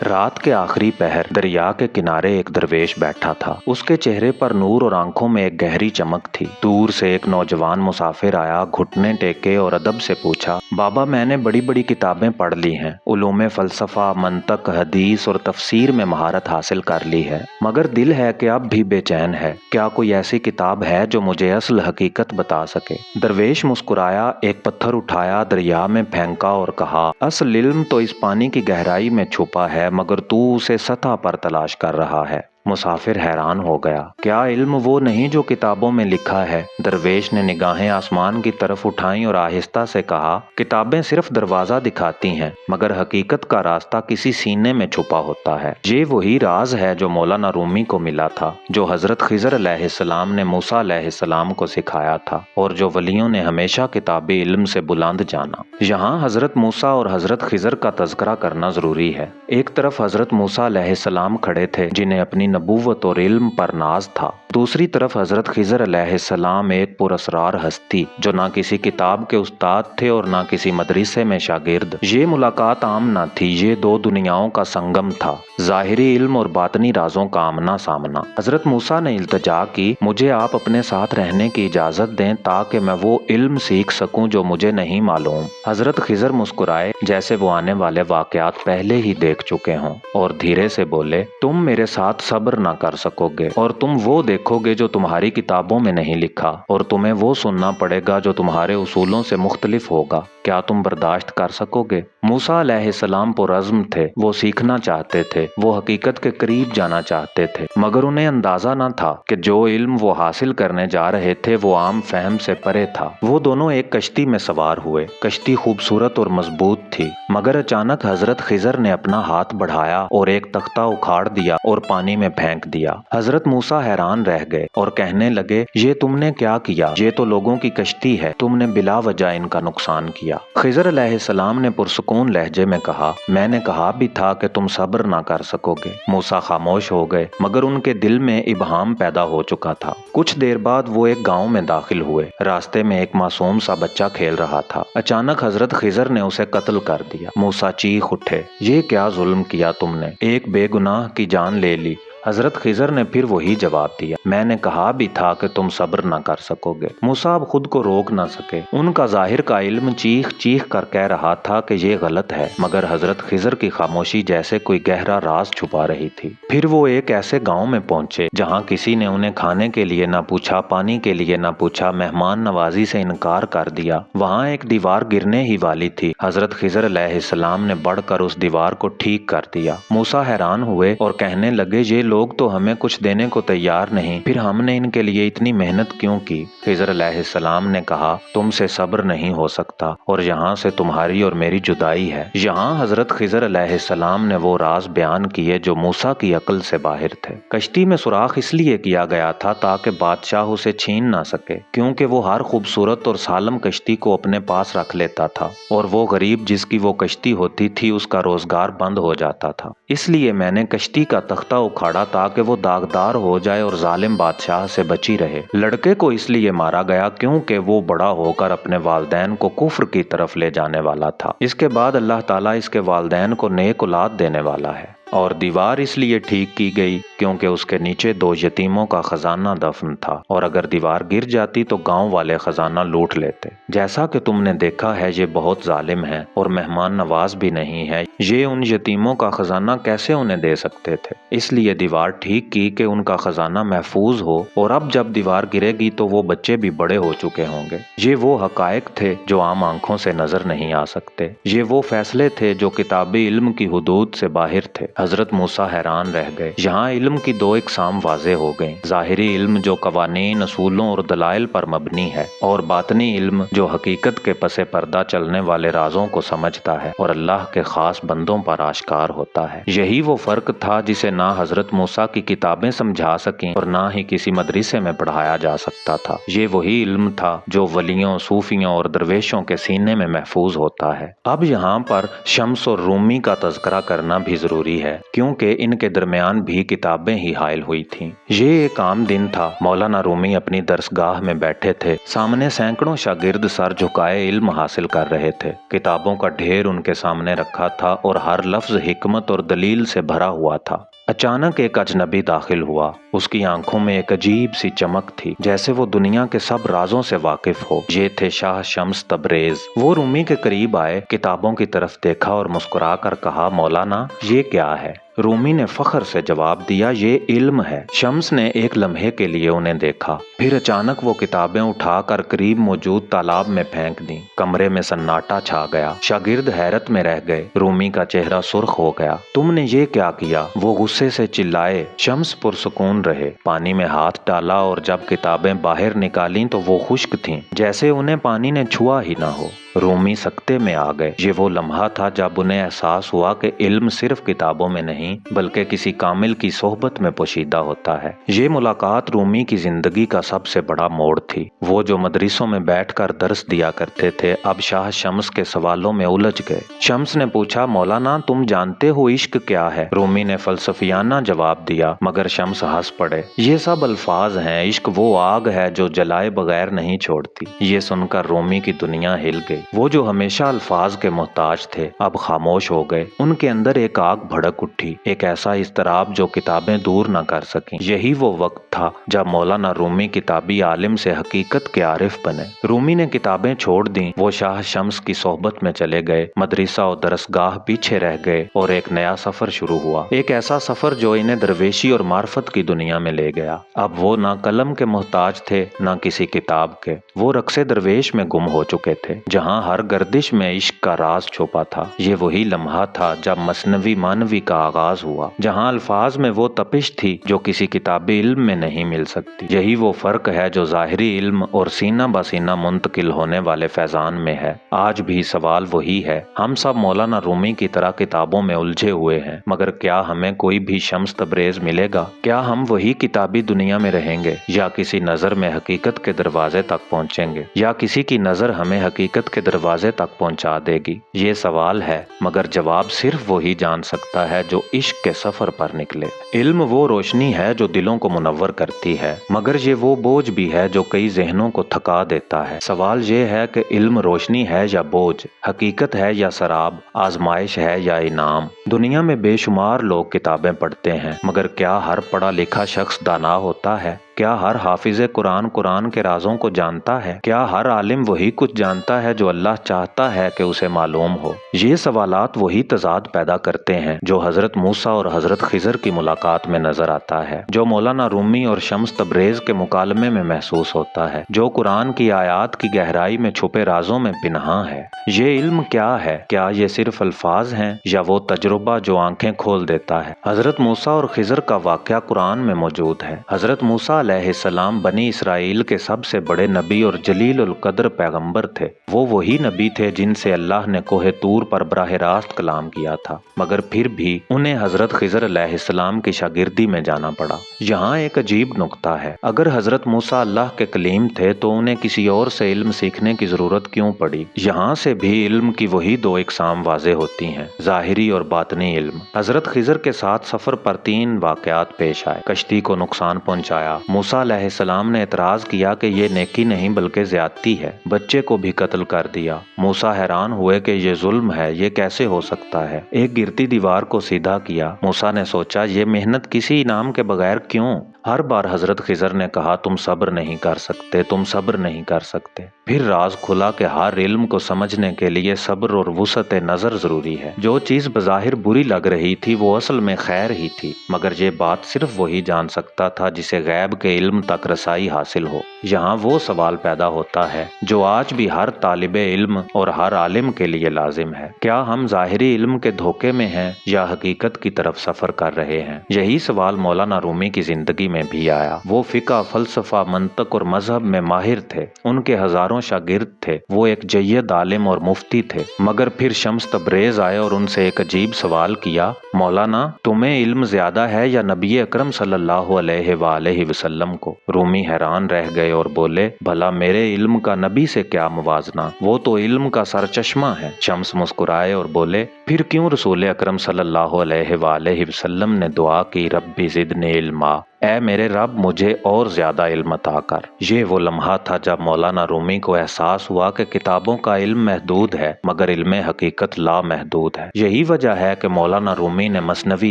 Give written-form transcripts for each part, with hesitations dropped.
रात के आखिरी पहर दरिया के किनारे एक दरवेश बैठा था। उसके चेहरे पर नूर और आंखों में एक गहरी चमक थी। दूर से एक नौजवान मुसाफिर आया, घुटने टेके और अदब से पूछा, बाबा मैंने बड़ी बड़ी किताबें पढ़ ली हैं, उलूम फलसफा, मंतक, हदीस और तफसीर में महारत हासिल कर ली है, मगर दिल है कि अब भी बेचैन है। क्या कोई ऐसी किताब है जो मुझे असल हकीकत बता सके? दरवेश मुस्कुराया, एक पत्थर उठाया, दरिया में फेंका और कहा, असल इल्म तो इस पानी की गहराई में छुपा है, मगर तू उसे सतह पर तलाश कर रहा है। मुसाफिर हैरान हो गया। क्या इल्म वो नहीं जो किताबों में लिखा है? दरवेश ने निगाहें आसमान की तरफ उठाई और आहिस्ता से कहा, किताबें सिर्फ दरवाजा दिखाती हैं, मगर हकीकत का रास्ता किसी सीने में छुपा होता है। ये वही राज है जो मौलाना रूमी को मिला था, जो हजरत खिजर अलैहिस्सलाम ने मूसा अलैहिस्सलाम को सिखाया था, और जो वलियों ने हमेशा किताबी इल्म से बुलंद जाना। यहाँ हजरत मूसा और हजरत खिजर का तज़किरा करना जरूरी है। एक तरफ हजरत मूसा अलैहिस्सलाम खड़े थे, जिन्हें अपनी नबूवत और इल्म पर नाज था। दूसरी तरफ हजरत खिजर अलैहिस्सलाम एक पुरअसरार हस्ती, जो ना किसी किताब के उस्ताद थे और ना किसी मदरसे में शागिर्द। ये मुलाकात आम ना थी, ये दो दुनियाओं का संगम था, ज़ाहिरी इल्म और बातनी राजों का आमना सामना। हजरत मूसा ने इल्तिजा की, मुझे आप अपने साथ रहने की इजाजत दें ताकि मैं वो इल्म सीख सकूं जो मुझे नहीं मालूम। हजरत खिजर मुस्कुराए, जैसे वो आने वाले वाकयात पहले ही देख चुके हों, और धीरे से बोले, तुम मेरे साथ सब्र ना कर सकोगे, और तुम वो देखोगे जो तुम्हारी किताबों में नहीं लिखा, और तुम्हें वो सुनना पड़ेगा जो तुम्हारे उसूलों से मुख्तलिफ होगा। क्या तुम बर्दाश्त कर सकोगे? मूसा अलैहिस्सलाम पुरअज़्म थे, वो सीखना चाहते थे, वो हकीकत के करीब जाना चाहते थे, मगर उन्हें अंदाजा न था कि जो इल्म वो हासिल करने जा रहे थे वो आम फहम से परे था। वो दोनों एक कश्ती में सवार हुए। कश्ती खूबसूरत और मजबूत थी, मगर अचानक हजरत खिजर ने अपना हाथ बढ़ाया और एक तख्ता उखाड़ दिया और पानी में फेंक दिया। हजरत मूसा हैरान रह गए और कहने लगे, ये तुमने क्या किया? ये तो लोगों की कश्ती है, तुमने बिला वजह इनका नुकसान किया। खिजर अलैहिस्सलाम ने पुरसुकून लहजे में कहा, मैंने कहा भी था कि तुम सब्र ना कर सकोगे। मूसा खामोश हो गए, मगर उनके दिल में इबहाम पैदा हो चुका था। कुछ देर बाद वो एक गांव में दाखिल हुए। रास्ते में एक मासूम सा बच्चा खेल रहा था। अचानक हजरत खिजर ने उसे कत्ल कर दिया। मूसा चीख उठे, ये क्या जुल्म किया तुमने? एक बेगुनाह की जान ले ली। हजरत खिजर ने फिर वही जवाब दिया, मैंने कहा भी था कि तुम सब्र न कर सकोगे। मूसा अब खुद को रोक न सके। उनका जाहिर का इल्म चीख चीख कर कह रहा था कि ये गलत है, मगर हजरत खिजर की खामोशी जैसे कोई गहरा राज छुपा रही थी। फिर वो एक ऐसे गांव में पहुंचे जहां किसी ने उन्हें खाने के लिए न पूछा, पानी के लिए न पूछा, मेहमान नवाजी से इनकार कर दिया। वहां एक दीवार गिरने ही वाली थी। हजरत खिजर अलैहिस्सलाम ने बढ़कर उस दीवार को ठीक कर दिया। मूसा हैरान हुए और कहने लगे, ये लोग तो हमें कुछ देने को तैयार नहीं, फिर हमने इनके लिए इतनी मेहनत क्यों की? खिजर अलैहिस्सलाम ने कहा, तुमसे सब्र नहीं हो सकता, और यहाँ से तुम्हारी और मेरी जुदाई है। यहाँ हजरत खिजर अलैहिस्सलाम ने वो राज बयान किए जो मूसा की अक्ल से बाहर थे। कश्ती में सुराख इसलिए किया गया था ताकि बादशाह उसे छीन ना सके, क्योंकि वो हर खूबसूरत और सालम कश्ती को अपने पास रख लेता था, और वो गरीब जिसकी वो कश्ती होती थी उसका रोजगार बंद हो जाता था। इसलिए मैंने कश्ती का तख्ता उखाड़ा ताकि वो दागदार हो जाए और जालिम बादशाह से बची रहे। लड़के को इसलिए मारा गया क्योंकि वो बड़ा होकर अपने वालदैन को कुफ्र की तरफ ले जाने वाला था। इसके बाद अल्लाह ताला इसके वालदैन को नेक औलाद देने वाला है। और दीवार इसलिए ठीक की गई क्योंकि उसके नीचे दो यतीमों का खजाना दफन था, और अगर दीवार गिर जाती तो गांव वाले खजाना लूट लेते। जैसा कि तुमने देखा है, ये बहुत जालिम है और मेहमान नवाज भी नहीं है। ये उन यतीमों का खजाना कैसे उन्हें दे सकते थे? इसलिए दीवार ठीक की कि उनका खजाना महफूज हो, और अब जब दीवार गिरेगी तो वो बच्चे भी बड़े हो चुके होंगे। ये वो हकायक थे जो आम आंखों से नजर नहीं आ सकते। ये वो फैसले थे जो किताबी इल्म की हुदूद से बाहर थे। हजरत मूसा हैरान रह गए। यहाँ इल्म की दो इकसाम वाज़े हो गई। ज़ाहिरी इल्म जो कवानीन, असूलों और दलाइल पर मबनी है, और बातनी इल्म जो हकीकत के पसे पर्दा चलने वाले राजों को समझता है और अल्लाह के खास बंदों पर आश्कार होता है। यही वो फर्क था जिसे ना हजरत मूसा की किताबें समझा सकें और ना ही किसी मदरसे में पढ़ाया जा सकता था। ये वही इल्म था जो वलियों, सूफियों और दरवेशों के सीने में महफूज होता है। अब यहाँ पर शम्स और रूमी का तज़किरा करना भी जरूरी है। है, क्योंकि इनके दरमियान भी किताबें ही हायल हुई थीं। ये एक आम दिन था। मौलाना रूमी अपनी दरसगाह में बैठे थे। सामने सैकड़ों शागिर्द सर झुकाए इल्म हासिल कर रहे थे। किताबों का ढेर उनके सामने रखा था और हर लफ्ज हिकमत और दलील से भरा हुआ था। अचानक एक अजनबी दाखिल हुआ। उसकी आंखों में एक अजीब सी चमक थी, जैसे वो दुनिया के सब राजों से वाकिफ हो। ये थे शाह शम्स तबरेज। वो रूमी के करीब आए, किताबों की तरफ देखा और मुस्कुरा कर कहा, मौलाना ये क्या है? रूमी ने फख्र से जवाब दिया, ये इल्म है। शम्स ने एक लम्हे के लिए उन्हें देखा, फिर अचानक वो किताबें उठाकर करीब मौजूद तालाब में फेंक दी। कमरे में सन्नाटा छा गया। शागिर्द हैरत में रह गए। रूमी का चेहरा सुर्ख हो गया। तुमने ये क्या किया? वो गुस्से से चिल्लाए। शम्स पुरसुकून रहे। पानी में हाथ डाला और जब किताबें बाहर निकाली तो वो खुश्क थीं, जैसे उन्हें पानी ने छुआ ही ना हो। रूमी सकते में आ गए। ये वो लम्हा था जब उन्हें एहसास हुआ कि इल्म सिर्फ किताबों में नहीं बल्कि किसी कामिल की सोहबत में पोशीदा होता है। ये मुलाकात रूमी की जिंदगी का सबसे बड़ा मोड़ थी। वो जो मदरसों में बैठकर दर्स दिया करते थे, अब शाह शम्स के सवालों में उलझ गए। शम्स ने पूछा, मौलाना तुम जानते हो इश्क क्या है? रूमी ने फलसफियाना जवाब दिया, मगर शम्स हंस पड़े। ये सब अल्फाज हैं। इश्क वो आग है जो जलाए बगैर नहीं छोड़ती। ये सुनकर रूमी की दुनिया हिल गई। वो जो हमेशा अल्फाज के मोहताज थे, अब खामोश हो गए। उनके अंदर एक आग भड़क उठी, एक ऐसा इस्तराब जो किताबें दूर न कर सकें। यही वो वक्त था जब मौलाना रूमी किताबी आलिम से हकीकत के आरिफ बने। रूमी ने किताबें छोड़ दी। वो शाह शम्स की सोहबत में चले गए। मदरसा और दरसगाह पीछे रह गए और एक नया सफर शुरू हुआ। एक ऐसा सफर जो इन्हें दरवेशी और मार्फत की दुनिया में ले गया। अब वो ना कलम के मोहताज थे, ना किसी किताब के। वो रक्से दरवेश में गुम हो चुके थे, जहाँ हर गर्दिश में इश्क का राज छुपा था। ये वही लम्हा था जब मसनवी मानवी का आगाज हुआ, जहाँ अल्फाज में वो तपिश थी जो किसी किताबी इल्म में नहीं मिल सकती। यही वो फर्क है जो ज़ाहिरी इल्म और सीना बसीना मुंतकिल होने वाले फैजान में है। आज भी सवाल वही है। हम सब मौलाना रूमी की तरह किताबों में उलझे हुए हैं, मगर क्या हमें कोई भी शम्स तबरेज मिलेगा? क्या हम वही किताबी दुनिया में रहेंगे, या किसी नज़र में हकीकत के दरवाजे तक पहुँचेंगे, या किसी की नज़र हमें हकीकत के दरवाजे तक पहुंचा देगी? ये सवाल है, मगर जवाब सिर्फ वही जान सकता है जो इश्क के सफर पर निकले। इल्म वो रोशनी है जो दिलों को मुनव्वर करती है, मगर ये वो बोझ भी है जो कई जहनों को थका देता है। सवाल ये है कि इल्म रोशनी है या बोझ, हकीकत है या शराब, आजमाइश है या इनाम। दुनिया में बेशुमार लोग किताबें पढ़ते हैं, मगर क्या हर पढ़ा लिखा शख्स दाना होता है? क्या हर हाफिज़े कुरान के राजों को जानता है? क्या हर आलिम वही कुछ जानता है जो अल्लाह चाहता है कि उसे मालूम हो? ये सवालात वही तजाद पैदा करते हैं जो हजरत मूसा और हजरत खिजर की मुलाकात में नजर आता है, जो मौलाना रूमी और शम्स तबरेज के मुकालमे में महसूस होता है, जो कुरान की आयात की गहराई में छुपे राजों में पिन्हा है। ये इल्म क्या है? क्या ये सिर्फ अल्फाज हैं, या वो तजुर्बा जो आंखें खोल देता है? हजरत मूसा और खिजर का वाक़या कुरान में मौजूद है। हजरत मूसा अलैहिस्सलाम बनी इसराइल के सबसे बड़े नबी और जलील उल कद्र पैगंबर थे। वो वही नबी थे जिनसे अल्लाह ने कोहे तूर पर बराह रास्त कलाम किया था, मगर फिर भी उन्हें हजरत खिजर अलैहिस्सलाम की शागिर्दी में जाना पड़ा। यहाँ एक अजीब नुक्ता है। अगर हजरत मूसा अल्लाह के कलीम थे तो उन्हें किसी और से इल्म सीखने की जरूरत क्यों पड़ी? यहाँ से भी इल्म की वही दो इकसाम वाज़े होती हैं, ज़ाहिरी और बातनी इल्म। हजरत खिजर के साथ सफर पर 3 वाक़यात पेश आए। कश्ती को नुकसान पहुँचाया। मूसा अलैहिस्सलाम ने एतराज किया कि ये नेकी नहीं बल्कि ज्यादती है। बच्चे को भी कत्ल कर दिया। मूसा हैरान हुए कि ये जुल्म है, ये कैसे हो सकता है? एक गिरती दीवार को सीधा किया। मूसा ने सोचा, ये मेहनत किसी इनाम के बगैर क्यों? हर बार हजरत खिजर ने कहा, तुम सब्र नहीं कर सकते, तुम सब्र नहीं कर सकते। फिर राज खुला कि हर इल्म को समझने के लिए सब्र और वुसअत नज़र जरूरी है। जो चीज़ बज़ाहिर बुरी लग रही थी वो असल में खैर ही थी, मगर ये बात सिर्फ वही जान सकता था जिसे गैब के इल्म तक रसाई हासिल हो। यहाँ वो सवाल पैदा होता है जो आज भी हर तालिबे इल्म और हर आलिम के लिए लाजिम है। क्या हम ज़ाहिरी इल्म के धोखे में हैं या हकीकत की तरफ सफ़र कर रहे हैं? यही सवाल मौलाना रूमी की ज़िंदगी में भी आया। वो फिका, फलसफा, मंतक और मजहब में माहिर थे। उनके हजारों शागिर्द थे। वो एक जय्यद आलिम और मुफ्ती थे। मगर फिर शम्स तबरेज आए और उनसे एक अजीब सवाल किया, मौलाना, तुम्हें इल्म ज्यादा है या नबी अकरम सल्लल्लाहु अलैहि वसल्लम को? रूमी हैरान रह गए और बोले, भला मेरे इल्म का नबी से क्या मुवाजना, वो तो इल्म का सरचश्मा है। शम्स मुस्कुराए और बोले, फिर क्यों रसूल अकरम सल्लल्लाहु अलैहि वसल्लम ने दुआ की, रब्बी ज़िदनी इल्मा, ऐ मेरे रब मुझे और ज्यादा इल्म अता कर। ये वो लम्हा था जब मौलाना रूमी को एहसास हुआ कि किताबों का इल्म महदूद है मगर इल्म हकीकत ला महदूद है। यही वजह है कि मौलाना रूमी ने मसनवी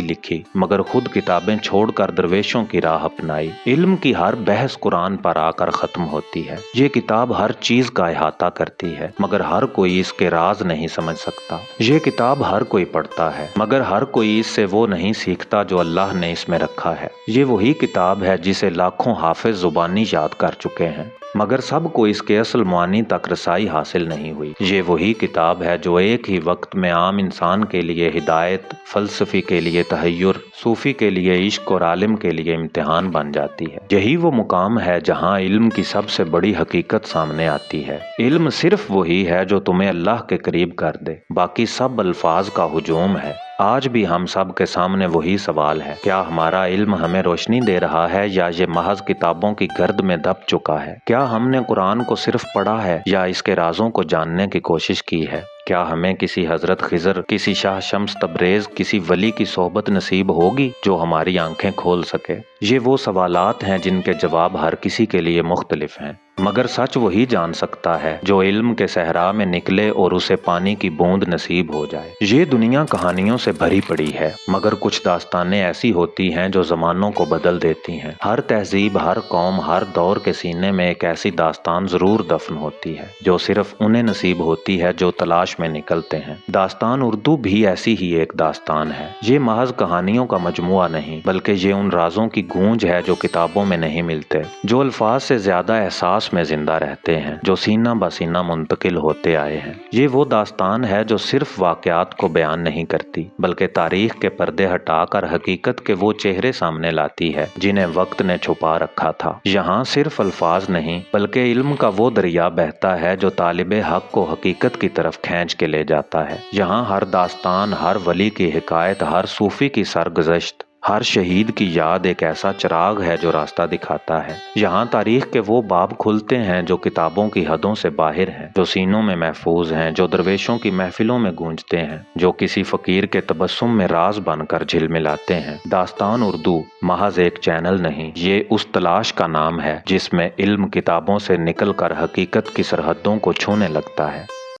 लिखी मगर खुद किताबें छोड़कर दरवेशों की राह अपनाई। इल्म की हर बहस कुरान पर आकर खत्म होती है। ये किताब हर चीज का अहाता करती है मगर हर कोई इसके राज नहीं समझ सकता। ये किताब हर कोई पढ़ता है मगर हर कोई इससे वो नहीं सीखता जो अल्लाह ने इसमें रखा है। ये वही किताब है जिसे लाखों हाफिज जुबानी याद कर चुके हैं मगर सबको इसके असल मानी तक रसाई हासिल नहीं हुई। ये वही किताब है जो एक ही वक्त में आम इंसान के लिए हिदायत, फलसफी के लिए तहय्युर, सूफी के लिए इश्क और आलिम के लिए इम्तिहान बन जाती है। यही वो मुकाम है जहाँ इल्म की सबसे बड़ी हकीकत सामने आती है। इल्म सिर्फ वही है जो तुम्हें अल्लाह के करीब कर दे, बाकी सब अल्फाज का हुजूम है। आज भी हम सब के सामने वही सवाल है, क्या हमारा इल्म हमें रोशनी दे रहा है या ये महज किताबों की गर्द में दब चुका है? क्या हमने कुरान को सिर्फ पढ़ा है या इसके राजों को जानने की कोशिश की है? क्या हमें किसी हजरत खिजर, किसी शाह शम्स तबरेज, किसी वली की सोहबत नसीब होगी जो हमारी आंखें खोल सके? ये वो सवालात हैं जिनके जवाब हर किसी के लिए मुख्तलिफ हैं मगर सच वही जान सकता है जो इल्म के सहरा में निकले और उसे पानी की बूंद नसीब हो जाए। ये दुनिया कहानियों से भरी पड़ी है मगर कुछ दास्तानें ऐसी होती हैं जो जमानों को बदल देती हैं। हर तहजीब, हर कौम, हर दौर के सीने में एक ऐसी दास्तान जरूर दफन होती है जो सिर्फ उन्हें नसीब होती है जो तलाश में निकलते हैं। दास्तान उर्दू भी ऐसी ही एक दास्तान है। ये महज कहानियों का मजमुआ नहीं बल्कि ये उन राजों की गूंज है जो किताबों में नहीं मिलते, जो अल्फाज से ज्यादा एहसास में जिंदा रहते हैं, जो सीना बसीना मुंतकिल होते आए हैं। ये वो दास्तान है जो सिर्फ वाकयात को बयान नहीं करती बल्कि तारीख के पर्दे हटाकर हकीकत के वो चेहरे सामने लाती है जिन्हें वक्त ने छुपा रखा था। यहाँ सिर्फ अल्फाज नहीं बल्कि इल्म का वो दरिया बहता है जो तालिबे हक को हकीकत की तरफ खींच के ले जाता है। यहाँ हर दास्तान, हर वली की हिकायत, हर सूफी की सरगुज़श्त, हर शहीद की याद एक ऐसा चिराग है जो रास्ता दिखाता है। यहाँ तारीख के वो बाब खुलते हैं जो किताबों की हदों से बाहर हैं, जो सीनों में महफूज हैं, जो दरवेशों की महफिलों में गूंजते हैं, जो किसी फकीर के तबस्सुम में राज बनकर झिलमिलाते हैं। दास्तान उर्दू महज एक चैनल नहीं, ये उस तलाश का नाम है जिसमें इल्म किताबों से निकल कर हकीकत की सरहदों को छूने लगता है।